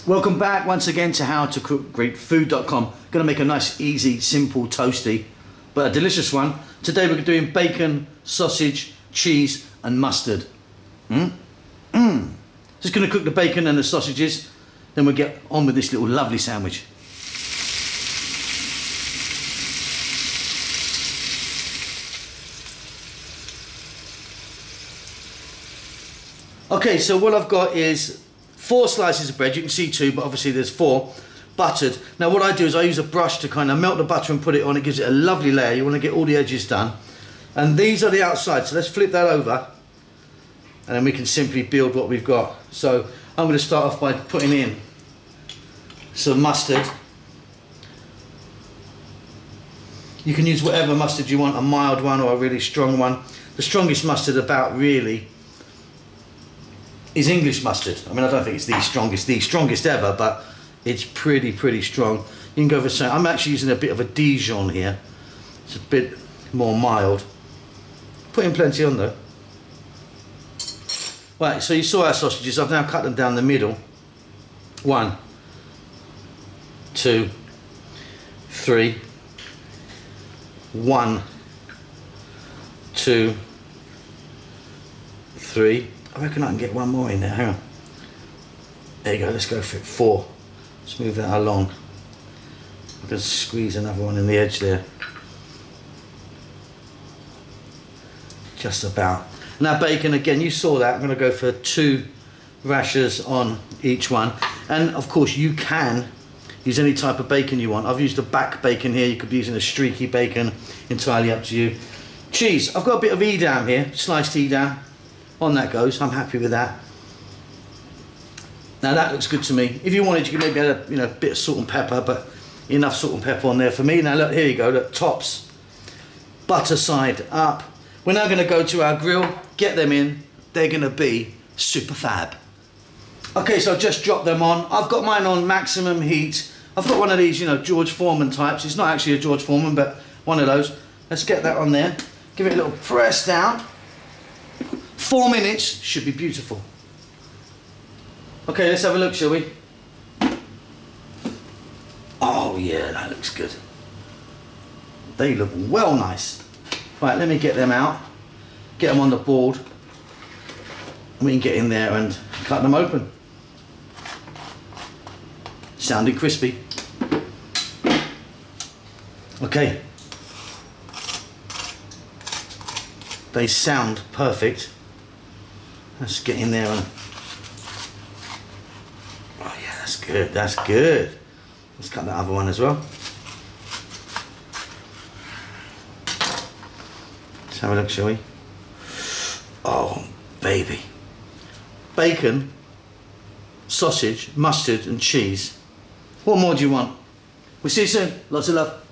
Welcome back once again to howtocookgreekfood.com. Gonna make a nice, easy, simple toasty, but a delicious one. Today we're doing bacon, sausage, cheese and mustard. Just gonna cook the bacon and the sausages, then we'll get on with this little lovely sandwich. Okay, so what I've got is 4 slices of bread. You can see 2, but obviously there's 4, buttered. Now what I do is I use a brush to kind of melt the butter and put it on. It gives it a lovely layer. You want to get all the edges done. And these are the outside, so let's flip that over and then we can simply build what we've got. So I'm going to start off by putting in some mustard. You can use whatever mustard you want, a mild one or a really strong one. The strongest mustard about really is English mustard. I mean, I don't think it's the strongest ever, but it's pretty strong. You can go for some. I'm actually using a bit of a Dijon here. It's a bit more mild. Putting plenty on though. Right, so you saw our sausages. I've now cut them down the middle. 1, 2, 3. 1, 2, 3. I reckon I can get one more in there. Hang on. There you go. Let's go for it. 4. Let's move that along. I can squeeze another one in the edge there. Just about. Now bacon again. You saw that. I'm going to go for 2 rashers on each one. And of course you can use any type of bacon you want. I've used a back bacon here. You could be using a streaky bacon. Entirely up to you. Cheese. I've got a bit of Edam here. Sliced Edam. On that goes. I'm happy with that. Now that looks good to me. If you wanted, you could maybe add a bit of salt and pepper, but enough salt and pepper on there for me. Now look, here you go. Look, tops, butter side up. We're now going to go to our grill. Get them in. They're going to be super fab. Okay, so I've just dropped them on. I've got mine on maximum heat. I've got one of these, George Foreman types. It's not actually a George Foreman, but one of those. Let's get that on there. Give it a little press down. 4 minutes, should be beautiful. Okay, let's have a look, shall we? Oh yeah, that looks good. They look well nice. Right, let me get them out, get them on the board, and we can get in there and cut them open. Sounding crispy. Okay. They sound perfect. Let's get in there and... Oh yeah, that's good, that's good. Let's cut that other one as well. Let's have a look, shall we? Oh, baby. Bacon, sausage, mustard and cheese. What more do you want? We'll see you soon. Lots of love.